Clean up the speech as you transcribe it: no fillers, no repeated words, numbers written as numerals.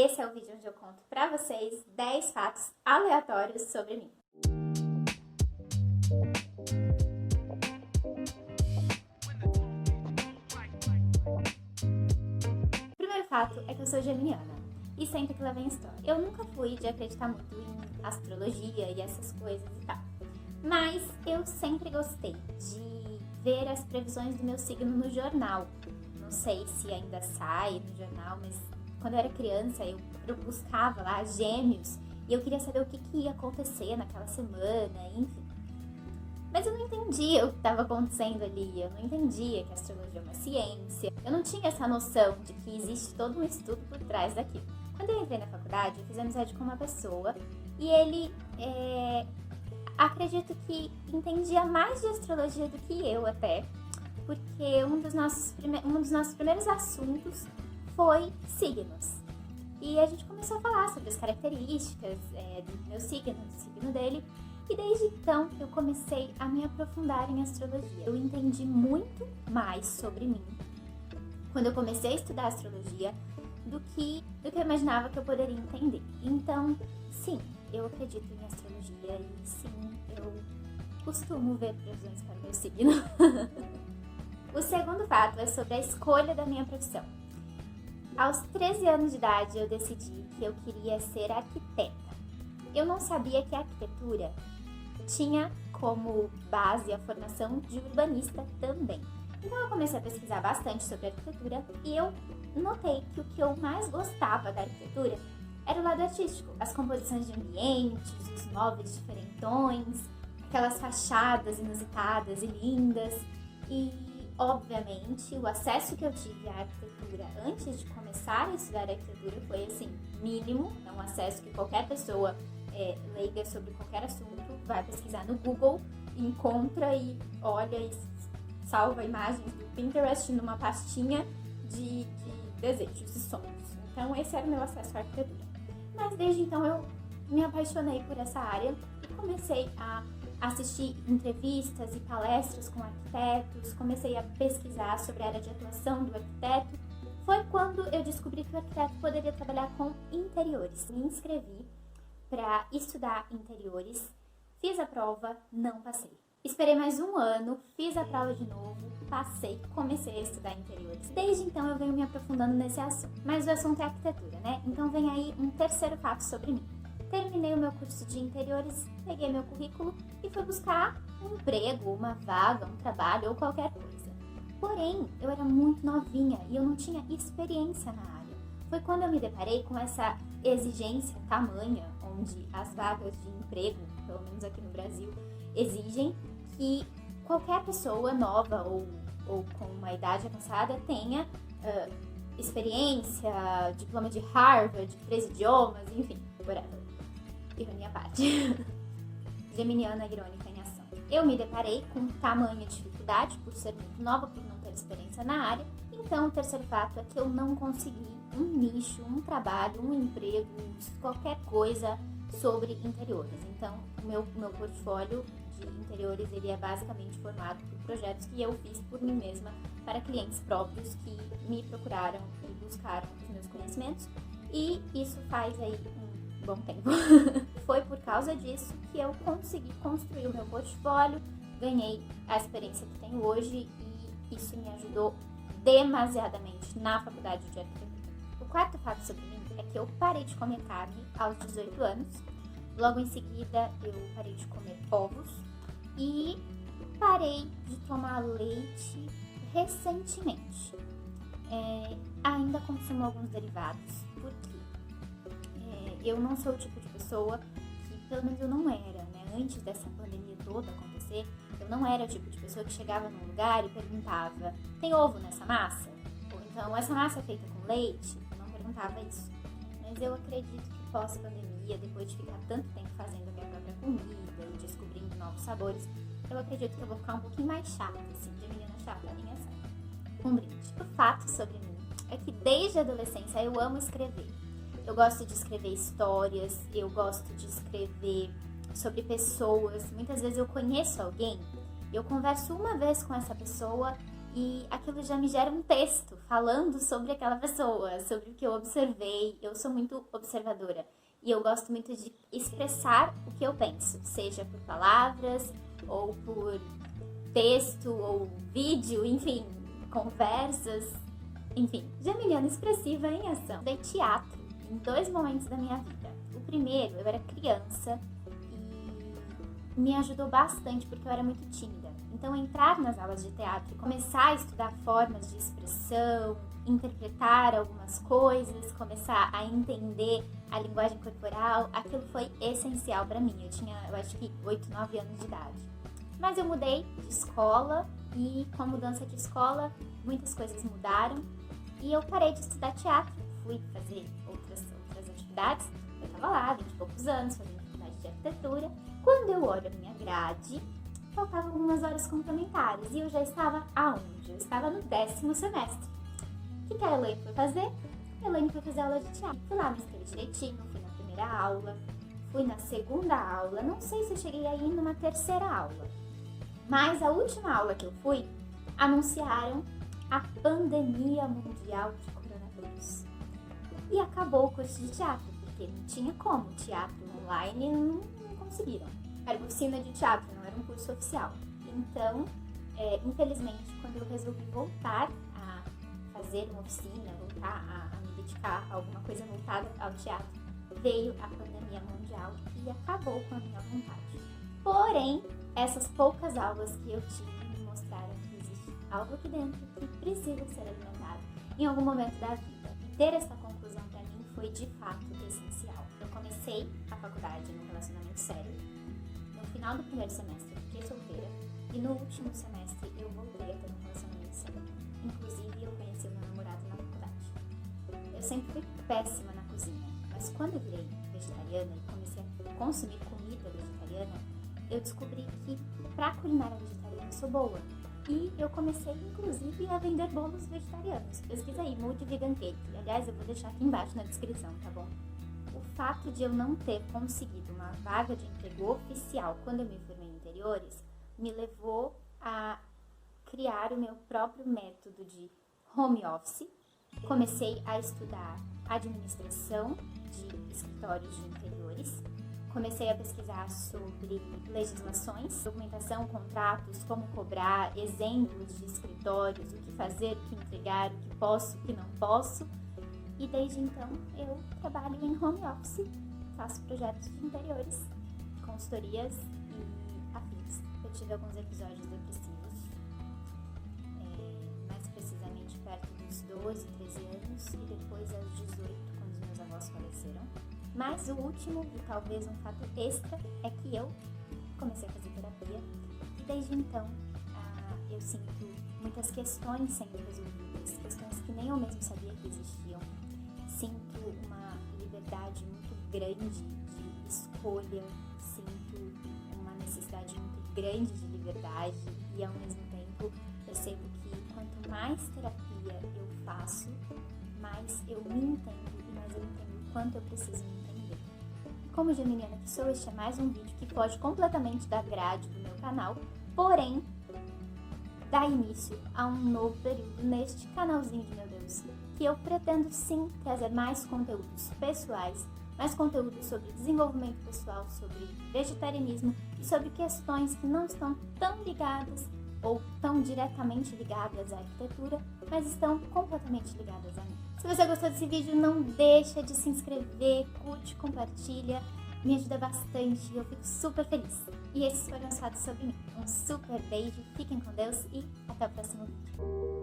Esse é o vídeo onde eu conto pra vocês 10 fatos aleatórios sobre mim. O primeiro fato é que eu sou geminiana. E senta que lá vem história. Eu nunca fui de acreditar muito em astrologia e essas coisas e tal. Mas eu sempre gostei de ver as previsões do meu signo no jornal. Não sei se ainda sai no jornal, mas quando eu era criança eu buscava lá Gêmeos e eu queria saber o que ia acontecer naquela semana, enfim. Mas eu não entendia o que estava acontecendo ali, eu não entendia que a astrologia é uma ciência. Eu não tinha essa noção de que existe todo um estudo por trás daquilo. Quando eu entrei na faculdade, eu fiz amizade com uma pessoa e ele, acredito que entendia mais de astrologia do que eu até, porque um dos nossos primeiros assuntos foi signos. E a gente começou a falar sobre as características do meu signo, do signo dele, e desde então eu comecei a me aprofundar em astrologia. Eu entendi muito mais sobre mim quando eu comecei a estudar astrologia do que eu imaginava que eu poderia entender. Então, sim, eu acredito em astrologia e sim, eu costumo ver previsões para o meu signo. O segundo fato é sobre a escolha da minha profissão. Aos 13 anos de idade eu decidi que eu queria ser arquiteta. Eu não sabia que a arquitetura tinha como base a formação de urbanista também. Então eu comecei a pesquisar bastante sobre arquitetura e eu notei que o que eu mais gostava da arquitetura era o lado artístico. As composições de ambientes, os móveis diferentões, aquelas fachadas inusitadas e lindas. E, obviamente, o acesso que eu tive à arquitetura antes de começar a estudar arquitetura foi, assim, mínimo. É um acesso que qualquer pessoa leiga sobre qualquer assunto vai pesquisar no Google, encontra e olha e salva imagens do Pinterest numa pastinha de desejos e sonhos. Então esse era o meu acesso à arquitetura. Mas desde então eu me apaixonei por essa área e comecei a assistir entrevistas e palestras com arquitetos, comecei a pesquisar sobre a área de atuação do arquiteto. Foi quando eu descobri que o arquiteto poderia trabalhar com interiores. Me inscrevi para estudar interiores, fiz a prova, não passei. Esperei mais um ano, fiz a prova de novo, passei, comecei a estudar interiores. Desde então eu venho me aprofundando nesse assunto. Mas o assunto é arquitetura, né? Então vem aí um terceiro fato sobre mim. Terminei o meu curso de interiores, peguei meu currículo e fui buscar um emprego, uma vaga, um trabalho ou qualquer coisa. Porém, eu era muito novinha e eu não tinha experiência na área. Foi quando eu me deparei com essa exigência tamanha, onde as vagas de emprego, pelo menos aqui no Brasil, exigem que qualquer pessoa nova ou com uma idade avançada tenha experiência, diploma de Harvard, 3 idiomas, enfim, whatever. Ironia à parte. Geminiana irônica em ação. Eu me deparei com tamanha dificuldade por ser muito nova, por não ter experiência na área. Então, o terceiro fato é que eu não consegui um nicho, um trabalho, um emprego, qualquer coisa sobre interiores. Então, o meu portfólio de interiores ele é basicamente formado por projetos que eu fiz por mim mesma para clientes próprios que me procuraram e buscaram os meus conhecimentos. E isso faz aí um bom tempo. Foi por causa disso que eu consegui construir o meu portfólio, ganhei a experiência que tenho hoje e isso me ajudou demasiadamente na faculdade de arquitetura. O quarto fato sobre mim é que eu parei de comer carne aos 18 anos. Logo em seguida, eu parei de comer ovos e parei de tomar leite recentemente. Ainda consumo alguns derivados, porque eu não sou o tipo de pessoa que, pelo menos eu não era, né? Antes dessa pandemia toda acontecer, eu não era o tipo de pessoa que chegava num lugar e perguntava: tem ovo nessa massa? Ou então, essa massa é feita com leite? Eu não perguntava isso. Mas eu acredito que pós-pandemia, depois de ficar tanto tempo fazendo a minha própria comida e descobrindo novos sabores, eu acredito que eu vou ficar um pouquinho mais chata, assim, de menina chata, nem essa. Um brinde. O fato sobre mim é que desde a adolescência eu amo escrever. Eu gosto de escrever histórias, eu gosto de escrever sobre pessoas. Muitas vezes eu conheço alguém, eu converso uma vez com essa pessoa e aquilo já me gera um texto falando sobre aquela pessoa, sobre o que eu observei. Eu sou muito observadora e eu gosto muito de expressar o que eu penso, seja por palavras ou por texto ou vídeo, enfim, conversas, enfim, geminiana expressiva em ação. Dei teatro em 2 momentos da minha vida. O primeiro, eu era criança e me ajudou bastante porque eu era muito tímida. Então, entrar nas aulas de teatro e começar a estudar formas de expressão, interpretar algumas coisas, começar a entender a linguagem corporal, aquilo foi essencial para mim. Eu acho que 8, 9 anos de idade. Mas eu mudei de escola e com a mudança de escola, muitas coisas mudaram e eu parei de estudar teatro, fui fazer outras atividades. Eu estava lá, 20 e poucos anos, fazendo faculdade de arquitetura. Quando eu olho a minha grade, faltavam algumas horas complementares e eu já estava aonde? Eu estava no 10º semestre. O que a Elaine foi fazer? A Elaine foi fazer aula de teatro. Fui lá, me inscrevi direitinho, fui na primeira aula, fui na segunda aula, não sei se eu cheguei aí numa terceira aula. Mas a última aula que eu fui, anunciaram a pandemia mundial de coronavírus. E acabou o curso de teatro, porque não tinha como, teatro online não conseguiram. Era oficina de teatro, não era um curso oficial. Então, infelizmente, quando eu resolvi voltar a fazer uma oficina, voltar a me dedicar a alguma coisa voltada ao teatro, veio a pandemia mundial e acabou com a minha vontade. Porém, essas poucas aulas que eu tive me mostraram que existe algo aqui dentro que precisa ser alimentado em algum momento da vida. E ter essa conclusão para mim foi de fato essencial. Eu comecei a faculdade num relacionamento sério. No final do primeiro semestre eu fiquei solteira e no último semestre eu voltei a ter um relacionamento sério. Inclusive eu conheci o meu namorado na faculdade. Eu sempre fui péssima na cozinha, mas quando eu virei vegetariana e comecei a consumir comida vegetariana, eu descobri que pra culinária vegetariana eu sou boa. E eu comecei, inclusive, a vender bolos vegetarianos. Pesquisa aí, Mood Vegan Cake. Aliás, eu vou deixar aqui embaixo na descrição, tá bom? O fato de eu não ter conseguido uma vaga de emprego oficial quando eu me formei em interiores, me levou a criar o meu próprio método de home office. Comecei a estudar administração de escritórios de interiores. Comecei a pesquisar sobre legislações, documentação, contratos, como cobrar, exemplos de escritórios, o que fazer, o que entregar, o que posso, o que não posso. E desde então eu trabalho em home office, faço projetos de interiores, consultorias e afins. Eu tive alguns episódios depressivos, mais precisamente perto dos 12, 13 anos e depois aos 18, quando os meus avós faleceram. Mas o último, e talvez um fato extra, é que eu comecei a fazer terapia e desde então eu sinto muitas questões sendo resolvidas, questões que nem eu mesmo sabia que existiam. Sinto uma liberdade muito grande de escolha, sinto uma necessidade muito grande de liberdade e ao mesmo tempo percebo que quanto mais terapia eu faço, mais eu me entendo e mais eu entendo o quanto eu preciso me entender. Como geminiana que sou, este é mais um vídeo que foge completamente da grade do meu canal, porém dá início a um novo período neste canalzinho de meu Deus, que eu pretendo sim trazer mais conteúdos pessoais, mais conteúdos sobre desenvolvimento pessoal, sobre vegetarianismo e sobre questões que não estão tão ligadas ou tão diretamente ligadas à arquitetura, mas estão completamente ligadas a mim. Se você gostou desse vídeo, não deixa de se inscrever, curte, compartilha, me ajuda bastante e eu fico super feliz. E esses foram os fatos sobre mim. Um super beijo, fiquem com Deus e até o próximo vídeo.